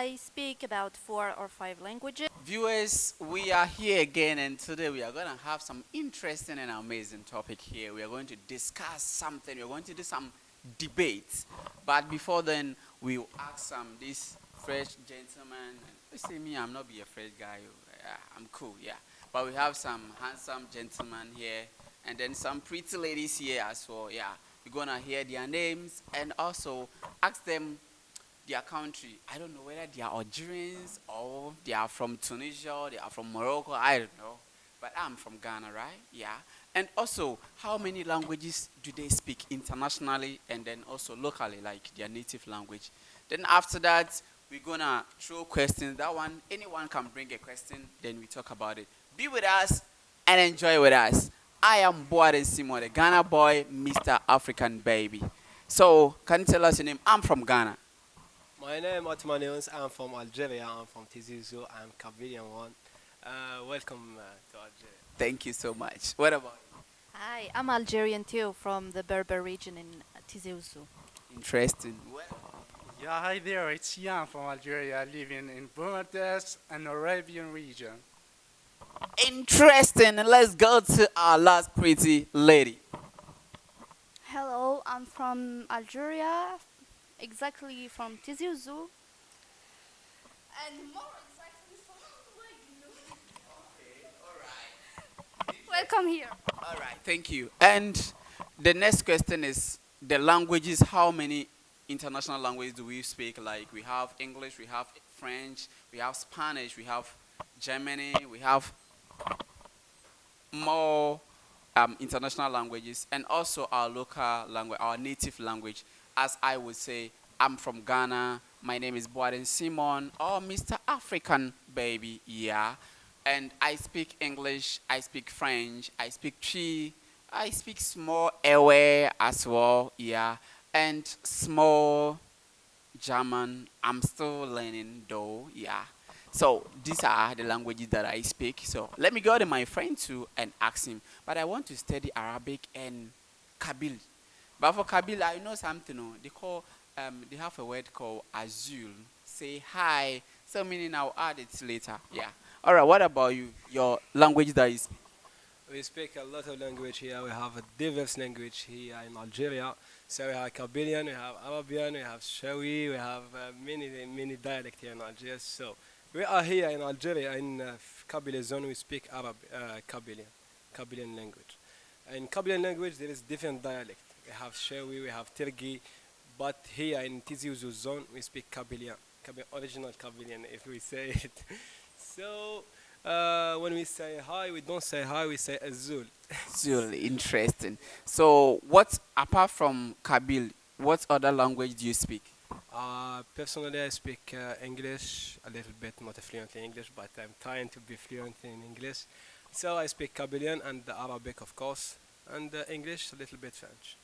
I speak about 4 or 5 languages. Viewers, we are here again, and today we are going to have some interesting and amazing topic here. We are going to discuss something. We are going to do some debates. But before then, we'll ask this fresh gentleman. You see me, I'm not be a fresh guy. Yeah, I'm cool, yeah. But we have some handsome gentlemen here, and then some pretty ladies here as well. Yeah, we're gonna hear their names and also ask them their country. I don't know whether they are Algerians or they are from Tunisia, they are from Morocco, I don't know. But I'm from Ghana, right? Yeah. And also, how many languages do they speak internationally and then also locally, like their native language? Then after that, we're gonna throw questions. That one, anyone can bring a question, then we talk about it. Be with us and enjoy with us. I am Boade Simon, the Ghana boy, Mr. African baby. So, can you tell us your name? I'm from Ghana. My name is Otmanius. I'm from Algeria. I'm from Tizi Ouzou. I'm Cambodian one. Welcome to Algeria. Thank you so much. What about Hi, I'm Algerian too, from the Berber region in Tizi Ouzou. you? Interesting. Yeah, hi there. It's Jan from Algeria, living in Bumartes, an Arabian region. Interesting. Let's go to our last pretty lady. Hello, I'm from Algeria, exactly from Tizi Ouzou. And more exactly from Welcome here. All right. Thank you. And the next question is the languages. How many international languages do we speak? Like we have English, we have French, we have Spanish, we have Germany, we have more international languages and also our local language, our native language. As I would say, I'm from Ghana. My name is Boaden Simon or Mr. African baby, yeah. And I speak English, I speak French, I speak Chi, I speak small Ewe as well, yeah. And small German. I'm still learning though, yeah. So these are the languages that I speak. So let me go to my friend too and ask him. But I want to study Arabic and Kabyle. But for Kabyle, I know something. Oh, they have a word called azul. Say hi. So meaning I'll add it later. Yeah. All right. What about you? Your language that is. We speak a lot of language here. We have a diverse language here in Algeria. So we have Cambodian, we have Arabian, we have Shawi, we have many dialects here in Algeria. So we are here in Algeria in Kabyle zone. We speak Kabylian language. In Kabylian language, there is different dialect. We have Shawi, we have Tirgi, but here in Tizi Ouzou zone, we speak Kabylian, original Kabylian, if we say it. So when we say hi, we don't say hi, we say Azul. It's really interesting. So what apart from Kabyle, what other language do you speak? Personally, I speak English a little bit, not fluently English, but I'm trying to be fluent in English. So I speak Kabylian and Arabic, of course, and English, a little bit French.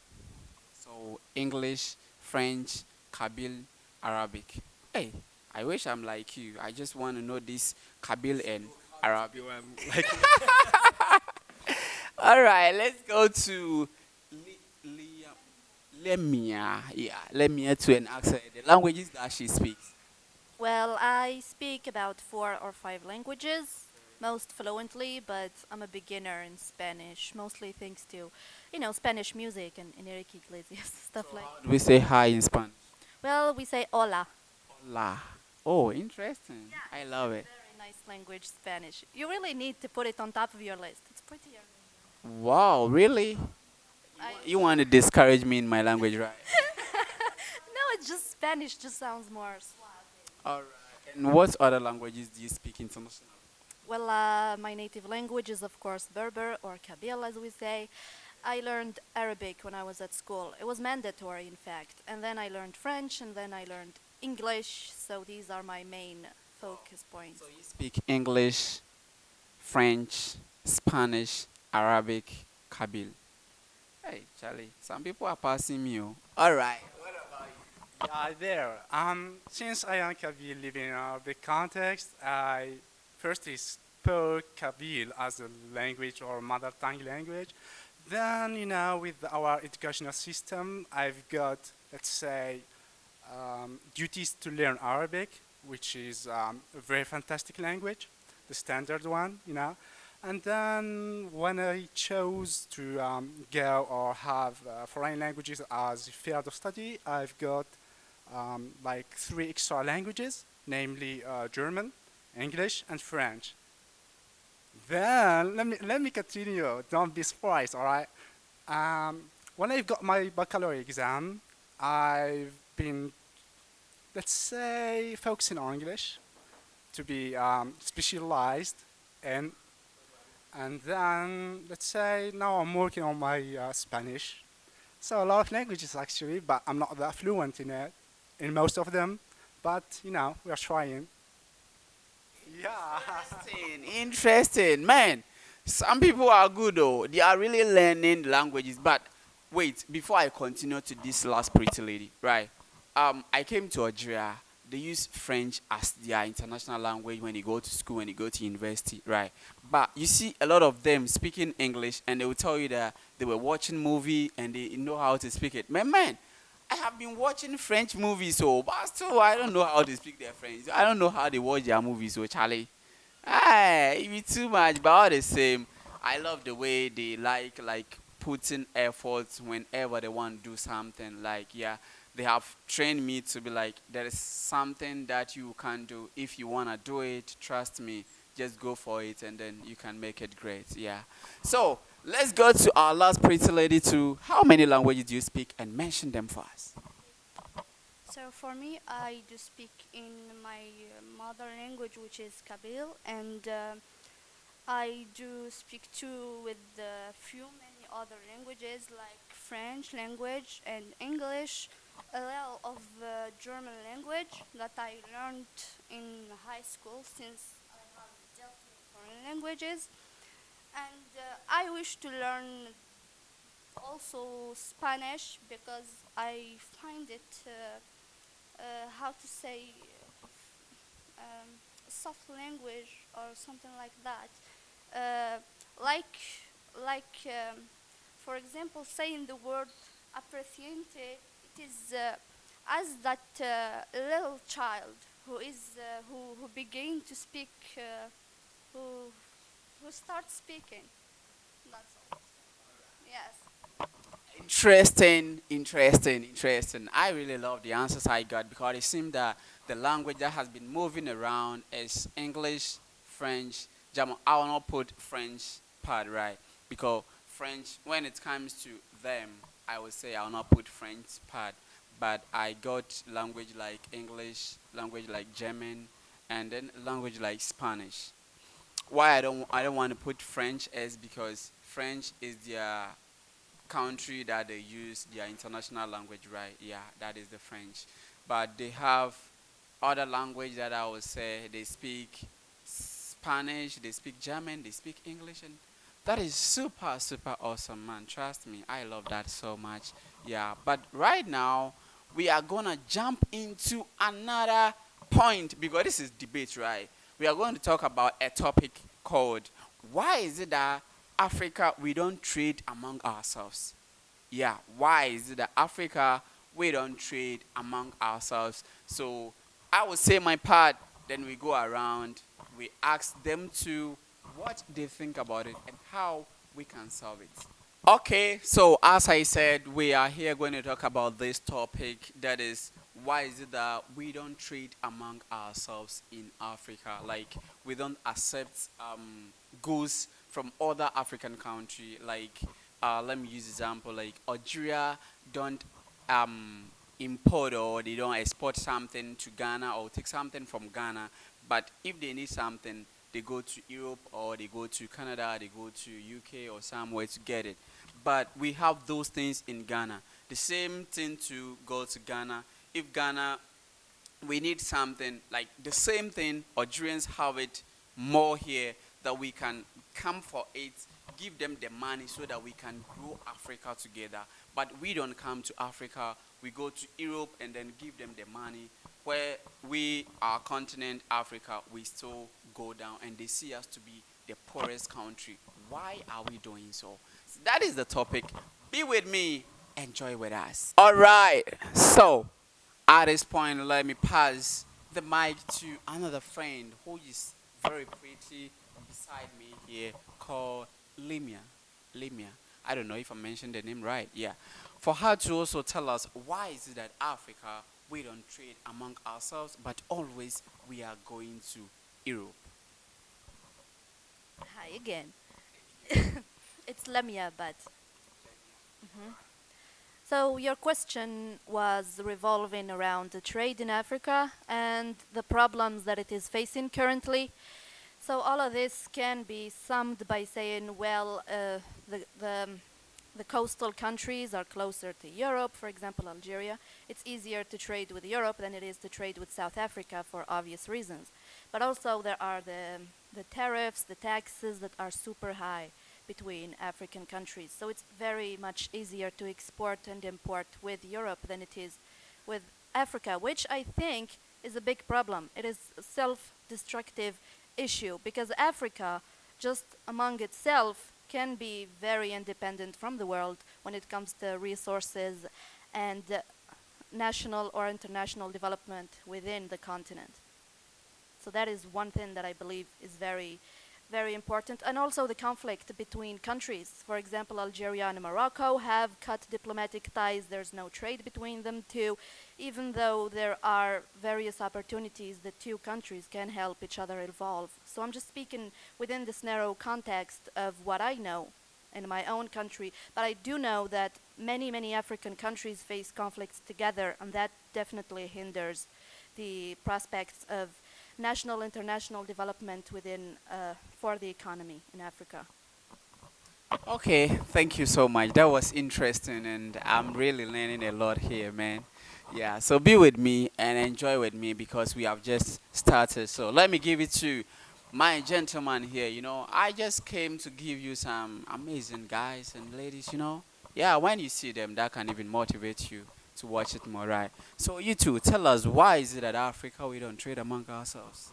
So English, French, Kabyle, Arabic. Hey, I wish I'm like you. I just want to know this Kabyle and Arabic. You, like All right, let's go to Lemia. Yeah, Lemia to and ask her the languages that she speaks. Well, I speak about 4 or 5 languages, most fluently, but I'm a beginner in Spanish, mostly thanks to, Spanish music and Enrique Iglesias, stuff like. How do we say hi in Spanish? Well, we say hola. Hola. Oh, interesting. I love it. Very nice language, Spanish. You really need to put it on top of your list. It's prettier. Wow, really? I, You want to discourage me in my language, right? no, it's just Spanish. Just sounds more suave. All right. And what other languages do you speak internationally? Well, my native language is of course Berber or Kabyle, as we say. I learned Arabic when I was at school. It was mandatory, in fact. And then I learned French, and then I learned English. So these are my main focus points. So you speak English, French, Spanish, Arabic, Kabyle. Hey, Charlie, some people are passing me. Oh. All right. What about you? Yeah, hi there. Since I am Kabyle living in a big context, I firstly spoke Kabyle as a language or mother tongue language. Then, with our educational system, I've got, let's say, duties to learn Arabic. which is a very fantastic language, the standard one, you know. And then when I chose to go or have foreign languages as field of study, I've got like three extra languages, namely German, English, and French. Then let me continue. Don't be surprised, all right? When I got my baccalaureate exam, I've been, let's say, focusing on English to be specialized in, and then let's say now I'm working on my Spanish. So a lot of languages actually, but I'm not that fluent in it, in most of them. But you know, we are trying. Yeah. Interesting, man. Some people are good though. They are really learning languages. But wait, before I continue to this last pretty lady, right? I came to Algeria. They use French as their international language when they go to school, when they go to university, right? But you see a lot of them speaking English, and they will tell you that they were watching movie and they know how to speak it. Man, I have been watching French movies, so but still I don't know how to speak their French. I don't know how they watch their movies, so Charlie. Ah, it be too much, but all the same, I love the way they like putting efforts whenever they want to do something. Like yeah, they have trained me to be like there is something that you can do. If you wanna do it, trust me, just go for it, and then you can make it great. Yeah. So let's go to our last pretty lady. To how many languages do you speak, and mention them for us. So for me, I do speak in my mother language, which is Kabyle, and I do speak too with a few many other languages like French language and English, a little of German language that I learned in high school since I have dealt with foreign languages, and I wish to learn also Spanish because I find it how to say um, soft language or something like that. Uh, like like for example, saying the word appreciante, it is as that little child who is who begin to speak, who who starts speaking. That's all. Yes. Interesting. I really love the answers I got because it seemed that the language that has been moving around is English, French, German. I will not put French part right because French, when it comes to them, I would say I will not put French part. But I got language like English, language like German, and then language like Spanish. Why I don't want to put French is because French is their country that they use their international language, right? Yeah, that is the French. But they have other language that I would say they speak Spanish, they speak German, they speak English, and that is super awesome, man. Trust me, I love that so much. Yeah, but right now we are gonna jump into another point because this is debate, right? We are going to talk about a topic called why is it that Africa we don't trade among ourselves? Yeah, why is it that Africa we don't trade among ourselves? So I will say my part, then we go around, we ask them to what they think about it and how we can solve it. Okay, so as I said, we are here going to talk about this topic that is why is it that we don't trade among ourselves in Africa? Like we don't accept goods from other African country. Like let me use example like Algeria don't um, import or they don't export something to Ghana or take something from Ghana. But if they need something, they go to Europe or they go to Canada, they go to UK or somewhere to get it. But we have those things in Ghana. The same thing to go to Ghana. If Ghana we need something like the same thing Algerians have it more here that we can come for it, give them the money so that we can grow Africa together. But we don't come to Africa, we go to Europe and then give them the money. Where we, our continent, Africa, we still go down and they see us to be the poorest country. Why are we doing so? That is the topic. Be with me, enjoy with us. All right. So, at this point, let me pass the mic to another friend who is very pretty beside me here called Limia. Limia. I don't know if I mentioned the name right. Yeah. For her to also tell us why is it that Africa we don't trade among ourselves, but always we are going to Europe. Hi again. It's Lamia, but so your question was revolving around the trade in Africa and the problems that it is facing currently. So all of this can be summed by saying, well, the coastal countries are closer to Europe, for example, Algeria. It's easier to trade with Europe than it is to trade with South Africa for obvious reasons. But also there are the tariffs, the taxes that are super high between African countries. So it's very much easier to export and import with Europe than it is with Africa, which I think is a big problem. It is a self-destructive issue because Africa, just among itself, can be very independent from the world when it comes to resources and national or international development within the continent. So that is one thing that I believe is very, very important. And also the conflict between countries. For example, Algeria and Morocco have cut diplomatic ties. There's no trade between them two, even though there are various opportunities that two countries can help each other evolve. So I'm just speaking within this narrow context of what I know in my own country. But I do know that many, many African countries face conflicts together, and that definitely hinders the prospects of national international development within for the economy in Africa. Okay, thank you so much. That was interesting, and I'm really learning a lot here, man. Yeah, so be with me and enjoy with me because we have just started. So let me give it to my gentleman here. I just came to give you some amazing guys and ladies. Yeah, when you see them, that can even motivate you to watch it more, right? So you two, tell us why is it that Africa we don't trade among ourselves?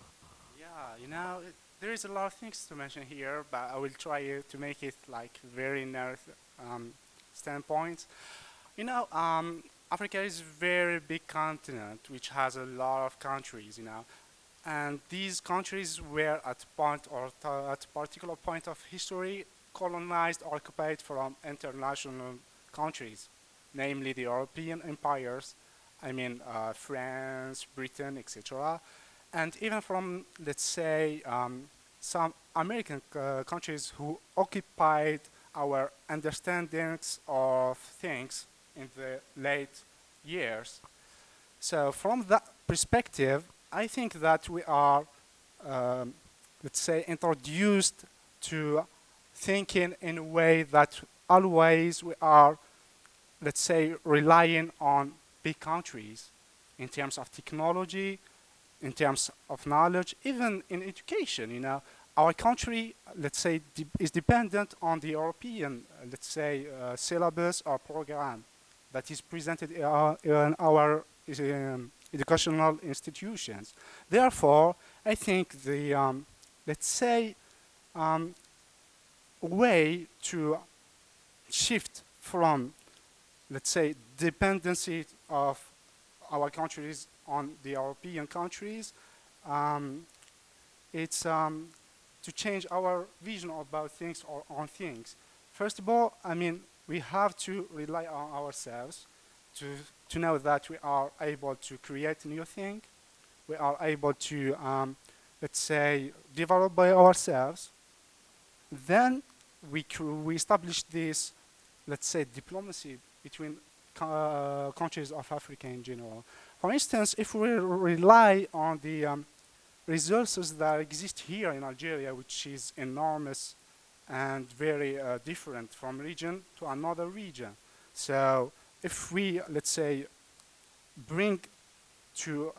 Yeah, there is a lot of things to mention here, but I will try to make it like very narrow standpoints. Africa is a very big continent which has a lot of countries, and these countries were at point or at particular point of history colonized or occupied from international countries, namely the European empires, I mean France, Britain, etc., and even from, let's say, some American countries who occupied our understandings of things in the late years. So from that perspective, I think that we are, let's say, introduced to thinking in a way that always we are, let's say, relying on big countries in terms of technology, in terms of knowledge, even in education. Our country, let's say, is dependent on the European, let's say, syllabus or program that is presented in our educational institutions. Therefore, I think the, let's say, way to shift from, let's say, dependency of our countries on the European countries, it's to change our vision about things or on things. First of all, we have to rely on ourselves to know that we are able to create new things. We are able to, let's say, develop by ourselves. Then we establish this, let's say, diplomacy between countries of Africa in general. For instance, if we rely on the resources that exist here in Algeria, which is enormous and very different from region to another region. So if we, let's say, bring to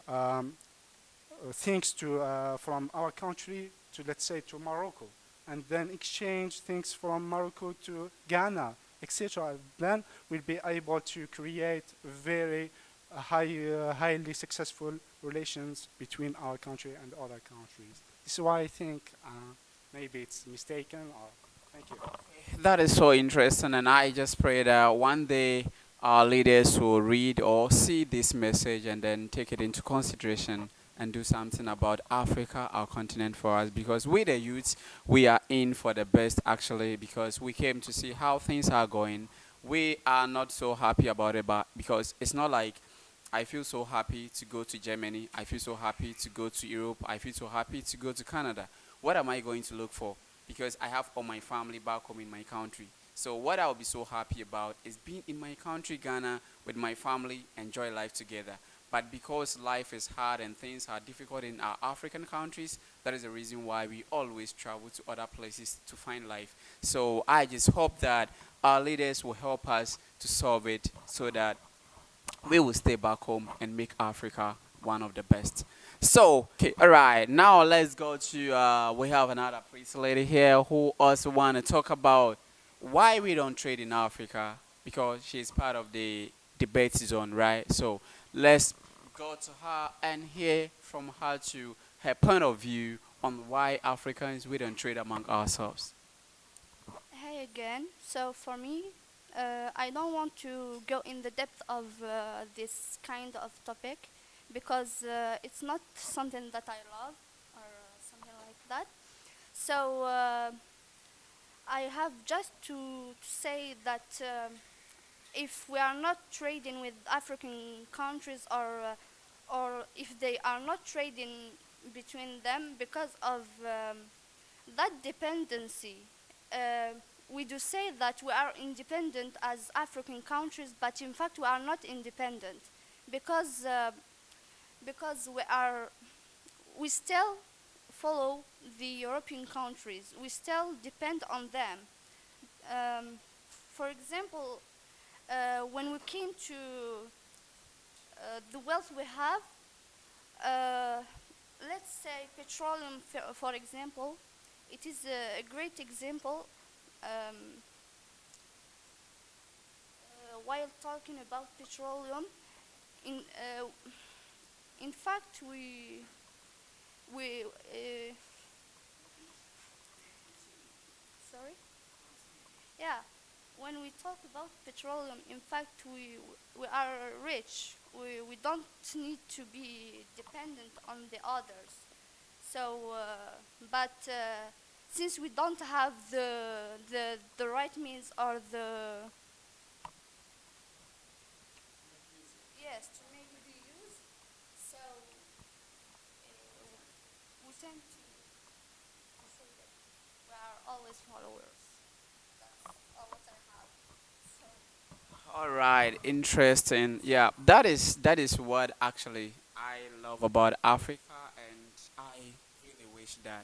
things to from our country to, let's say, to Morocco, and then exchange things from Morocco to Ghana, etc., then we'll be able to create very highly successful relations between our country and other countries. This is why I think maybe it's mistaken. Or thank you. That is so interesting, and I just pray that one day our leaders will read or see this message and then take it into consideration and do something about Africa, our continent for us. Because we, the youths, we are in for the best actually, because we came to see how things are going. We are not so happy about it, but because it's not like I feel so happy to go to Germany. I feel so happy to go to Europe. I feel so happy to go to Canada. What am I going to look for? Because I have all my family back home in my country. So what I'll be so happy about is being in my country, Ghana, with my family, enjoy life together. But because life is hard and things are difficult in our African countries, that is the reason why we always travel to other places to find life. So I just hope that our leaders will help us to solve it so that we will stay back home and make Africa one of the best. So, okay, all right. Now let's go to. We have another priest lady here who also want to talk about why we don't trade in Africa because she's part of the debate zone, right? So let's go to her and hear from her to her point of view on why Africans we don't trade among ourselves. Hey again. So for me, I don't want to go in the depth of this kind of topic because it's not something that I love or something like that. So I have just to say that if we are not trading with African countries or if they are not trading between them because of that dependency. Uh, we do say that we are independent as African countries, but in fact we are not independent because because we still follow the European countries. We still depend on them. Um, for example, when we came to the wealth we have, uh, let's say petroleum, for example, it is a great example. Um, while talking about petroleum, in in fact, we sorry, yeah. When we talk about petroleum, in fact, we are rich. We don't need to be dependent on the others. So, but since we don't have the right means or the yes to make the use, so we tend to say that we are always followers. That's all what I have. So, All right, interesting. Yeah, that is what actually I love about Africa, and I really wish that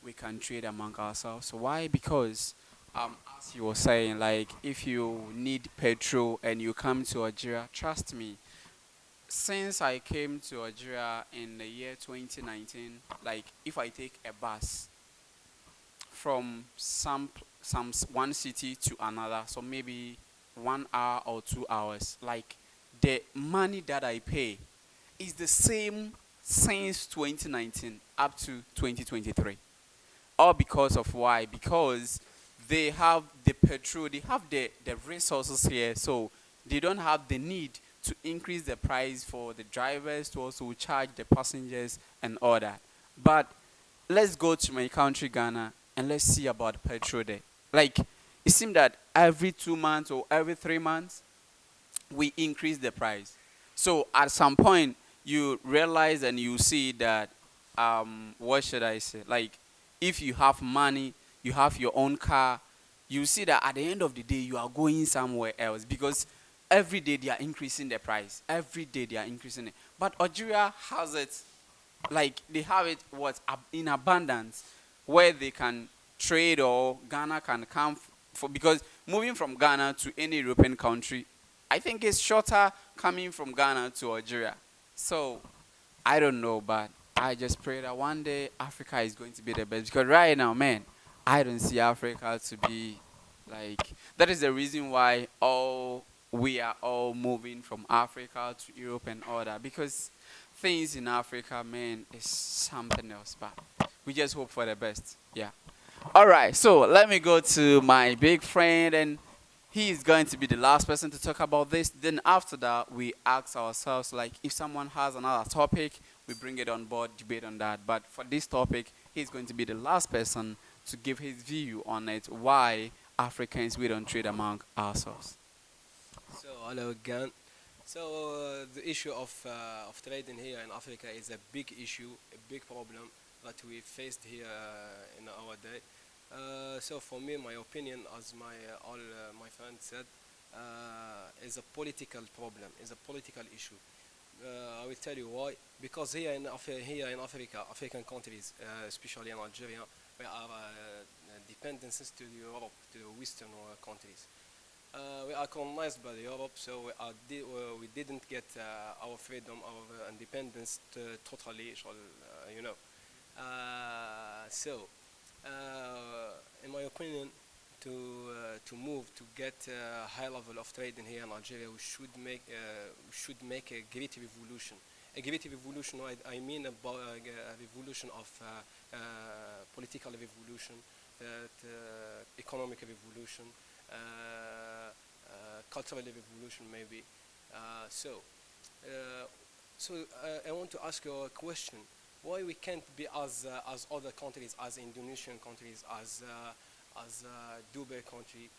we can trade among ourselves. Why? Because as you were saying, like if you need petrol and you come to Algeria, trust me, since I came to Algeria in the year 2019, like if I take a bus from one city to another, so maybe 1 hour or 2 hours, like the money that I pay is the same since 2019 up to 2023. All because of why? Because they have the petrol, they have the resources here, so they don't have the need to increase the price for the drivers to also charge the passengers and all that. But let's go to my country, Ghana, and let's see about petrol there. Like, it seems that every 2 months or every 3 months, we increase the price. So at some point, you realize and you see that, what should I say? Like, if you have money, you have your own car, you see that at the end of the day, you are going somewhere else because every day they are increasing the price. Every day they are increasing it. But Algeria has it, like they have it what in abundance, where they can trade or Ghana can come for, because moving from Ghana to any European country, I think it's shorter coming from Ghana to Algeria. So I don't know, but I just pray that one day Africa is going to be the best. Because right now, man, I don't see Africa to be like. That is the reason why all we are all moving from Africa to Europe and all that. Because things in Africa, man, is something else. But we just hope for the best. Yeah. All right. So let me go to my big friend, and he is going to be the last person to talk about this. Then after that, we ask ourselves, like, if someone has another topic, we bring it on board, debate on that. But for this topic, he's going to be the last person to give his view on it, why Africans, we don't trade among ourselves. So hello again. So the issue of trade in here in Africa is a big issue, a big problem that we faced here in our day. So for me, my opinion, as my friend said, is a political problem, is a political issue. I will tell you why. Because here in Africa, African countries, especially in Algeria, we are dependencies to Europe, to the Western countries. We are colonized by Europe, so we didn't get our freedom, our independence totally, you know. So, in my opinion, to move to get a high level of trade in here in Algeria, we should make a great revolution. A great revolution. I mean about a revolution of political revolution, economic revolution, cultural revolution maybe. So, I want to ask you a question. Why we can't be as other countries, as Indonesian countries, as Dubai country,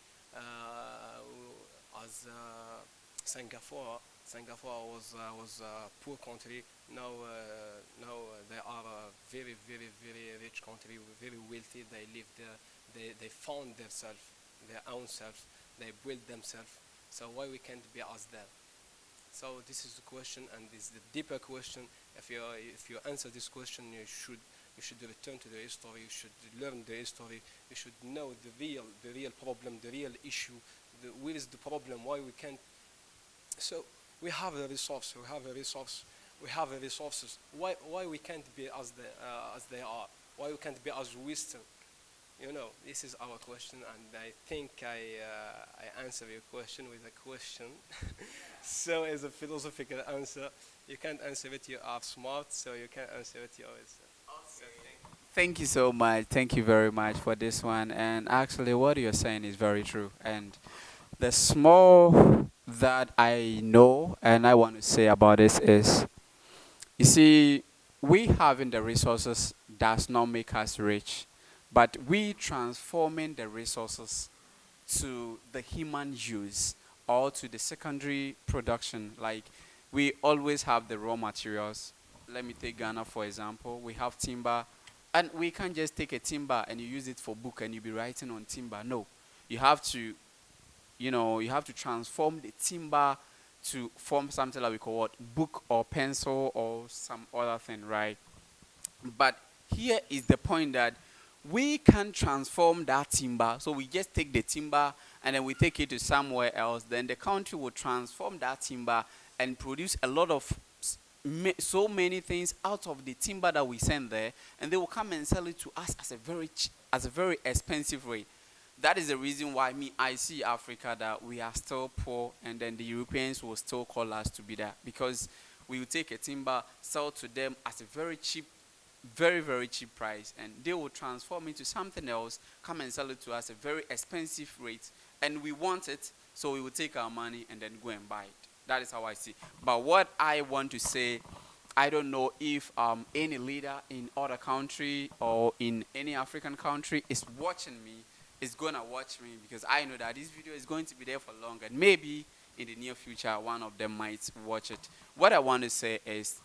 as Singapore. Singapore was a poor country. Now they are a very very very rich country, very wealthy. They live there. They found themselves, their own selves. They build themselves. So why we can't be as them? So this is the question, and this is the deeper question. If you answer this question, you should return to the history. You should learn the history. You should know the real problem, the real issue. Where is the problem? Why we can't? So we have a resource. We have a resource. We have a resources. Why we can't be as they are? Why we can't be as Western? This is our question, and I think I answer your question with a question. So, as a philosophical answer, you can't answer it. You are smart, so you can't answer it yourself. So, Thank you so much. Thank you very much for this one. And actually, what you're saying is very true. And the small that I know and I want to say about this is, you see, we having the resources does not make us rich, but we transforming the resources to the human use or to the secondary production. Like, we always have the raw materials. Let me take Ghana for example. We have timber, and we can't just take a timber and you use it for book and you be writing on timber. No, you have to, you have to transform the timber to form something that we call what, book or pencil or some other thing, right? But here is the point that we can transform that timber. So we just take the timber and then we take it to somewhere else. Then the country will transform that timber and produce a lot of so many things out of the timber that we send there, and they will come and sell it to us as a very expensive rate. That is the reason why I see Africa that we are still poor, and then the Europeans will still call us to be there, because we will take a timber, sell to them at a very cheap, very very cheap price, and they will transform it to something else, come and sell it to us at a very expensive rate, and we want it, so we will take our money and then go and buy it. That is how I see. But what I want to say, I don't know if any leader in other country or in any African country is watching me, is gonna watch me, because I know that this video is going to be there for long, and maybe in the near future one of them might watch it. What I want to say is,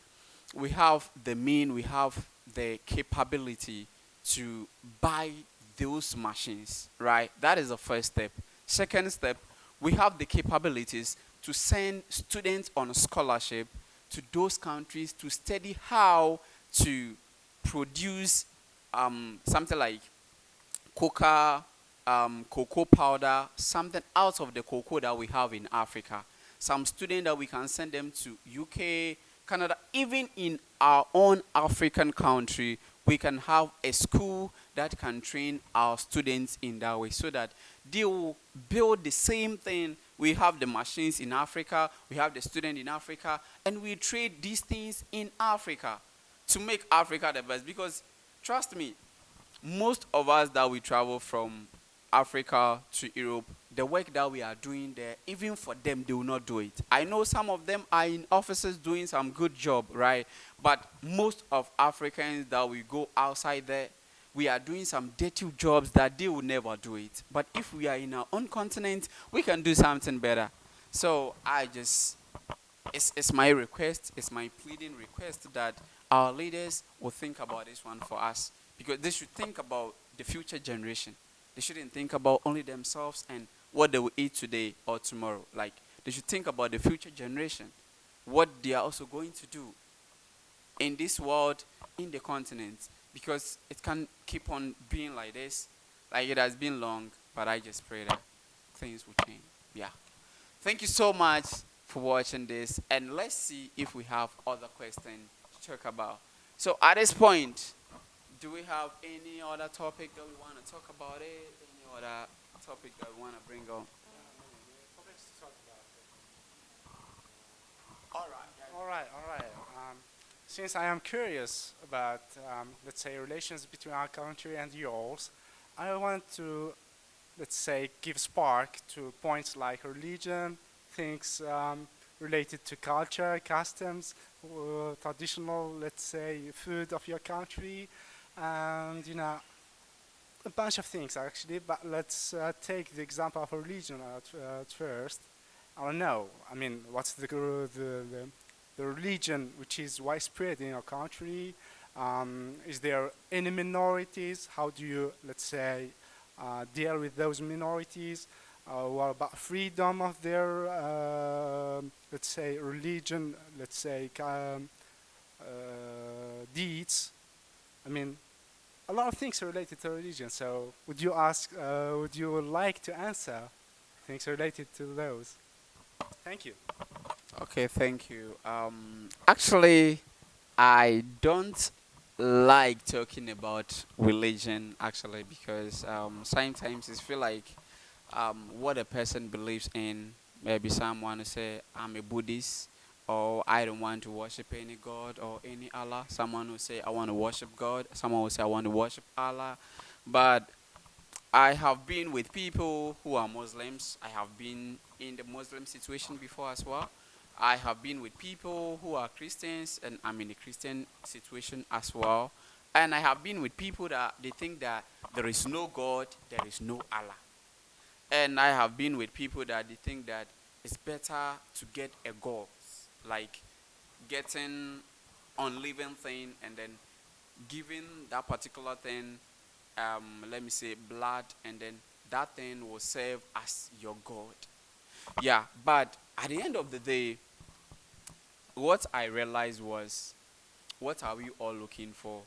we have the we have the capability to buy those machines, right? That is the first step. Second step, we have the capabilities to send students on a scholarship to those countries to study how to produce something like cocoa powder, something out of the cocoa that we have in Africa. Some students that we can send them to UK, Canada, even in our own African country, we can have a school that can train our students in that way, so that they will build the same thing. We have the machines in Africa, we have the student in Africa, and we trade these things in Africa to make Africa the best. Because trust me, most of us that we travel from Africa, to Europe, the work that we are doing there, even for them, they will not do it. I know some of them are in offices doing some good job, right? But most of Africans that we go outside there, we are doing some dirty jobs that they will never do it. But if we are in our own continent, we can do something better. So it's my request, it's my pleading request that our leaders will think about this one for us, because they should think about the future generation. They shouldn't think about only themselves and what they will eat today or tomorrow. Like, they should think about the future generation, what they are also going to do in this world, in the continent, because it can keep on being like this, like it has been long. But I just pray that things will change. Yeah. Thank you so much for watching this, and let's see if we have other questions to talk about. So at this point, do we have any other topic that we want to talk about it? Any other topic that we want to bring on? All right. All right. Since I am curious about, let's say, relations between our country and yours, I want to, let's say, give spark to points like religion, things related to culture, customs, traditional, let's say, food of your country, and a bunch of things actually. But let's take the example of religion at first. I don't know. I mean, what's the religion which is widespread in your country? Is there any minorities? How do you, let's say, deal with those minorities? What about freedom of their, let's say, religion, let's say, deeds? I mean, a lot of things are related to religion. So, would you like to answer things related to those? Thank you. Okay, thank you. Actually, I don't like talking about religion, actually, because sometimes it feel like what a person believes in. Maybe someone will say, I'm a Buddhist, or I don't want to worship any God or any Allah. Someone will say, I want to worship God. Someone will say, I want to worship Allah. But I have been with people who are Muslims. I have been in the Muslim situation before as well. I have been with people who are Christians, and I'm in a Christian situation as well. And I have been with people that they think that there is no God, there is no Allah. And I have been with people that they think that it's better to get a God, like getting on living thing and then giving that particular thing, let me say, blood, and then that thing will serve as your God. Yeah, but at the end of the day, what I realized was, what are we all looking for?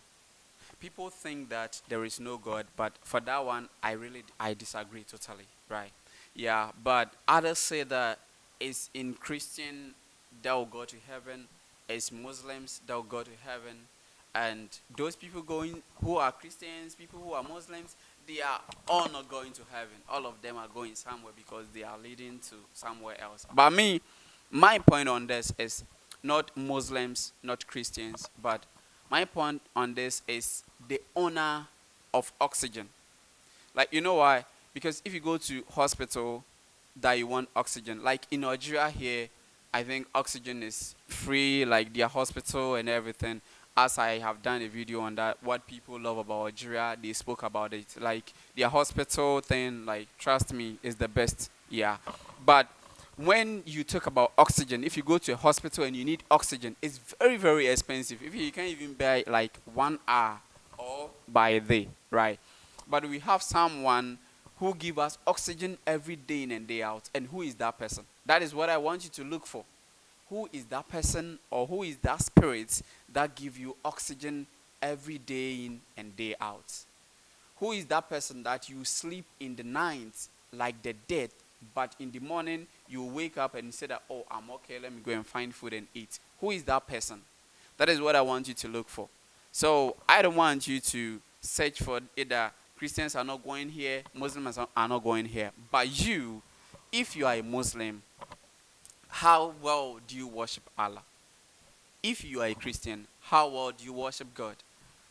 People think that there is no God, but for that one, I disagree totally, right? Yeah, but others say that it's in Christian that will go to heaven, it's Muslims that will go to heaven, and those people going who are Christians, people who are Muslims, they are all not going to heaven. All of them are going somewhere because they are leading to somewhere else. But me, my point on this is not Muslims, not Christians, but my point on this is the owner of oxygen. Like, you know why? Because if you go to hospital that you want oxygen, like in Nigeria here, I think oxygen is free, like their hospital and everything. As I have done a video on that, what people love about Algeria, they spoke about it. Like their hospital thing, like trust me, is the best. Yeah. But when you talk about oxygen, if you go to a hospital and you need oxygen, it's very, very expensive. If you can't even buy like 1 hour or by a day, right? But we have someone who give us oxygen every day in and day out. And who is that person? That is what I want you to look for. Who is that person, or who is that spirit that give you oxygen every day in and day out? Who is that person that you sleep in the night like the dead, but in the morning you wake up and say that, oh, I'm okay, let me go and find food and eat? Who is that person? That is what I want you to look for. So I don't want you to search for either Christians are not going here, Muslims are not going here. But you, if you are a Muslim, how well do you worship Allah? If you are a Christian, how well do you worship God?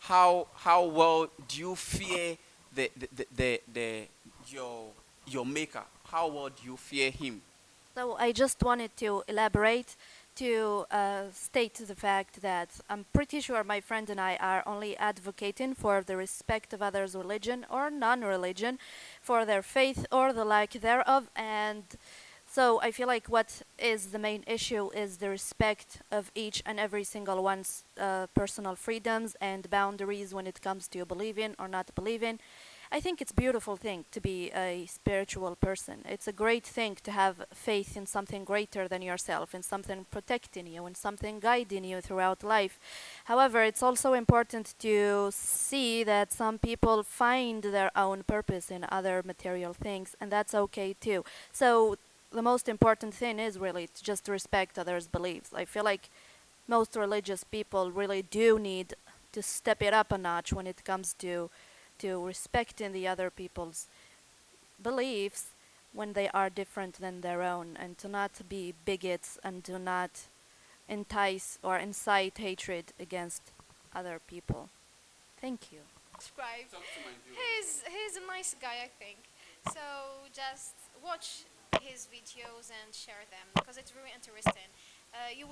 How well do you fear the your your maker? How would you fear him? So I just wanted to elaborate to state the fact that I'm pretty sure my friend and I are only advocating for the respect of others' religion or non-religion, for their faith or the lack thereof, and so I feel like what is the main issue is the respect of each and every single one's personal freedoms and boundaries when it comes to believing or not believing. I think it's a beautiful thing to be a spiritual person. It's a great thing to have faith in something greater than yourself, in something protecting you, in something guiding you throughout life. However, it's also important to see that some people find their own purpose in other material things, and that's okay too. So the most important thing is really to just respect others' beliefs. I feel like most religious people really do need to step it up a notch when it comes to respecting the other people's beliefs when they are different than their own, and to not be bigots and to not entice or incite hatred against other people. Thank you. Subscribe. Talk to my viewers. He's a nice guy, I think. So just watch his videos and share them because it's really interesting. You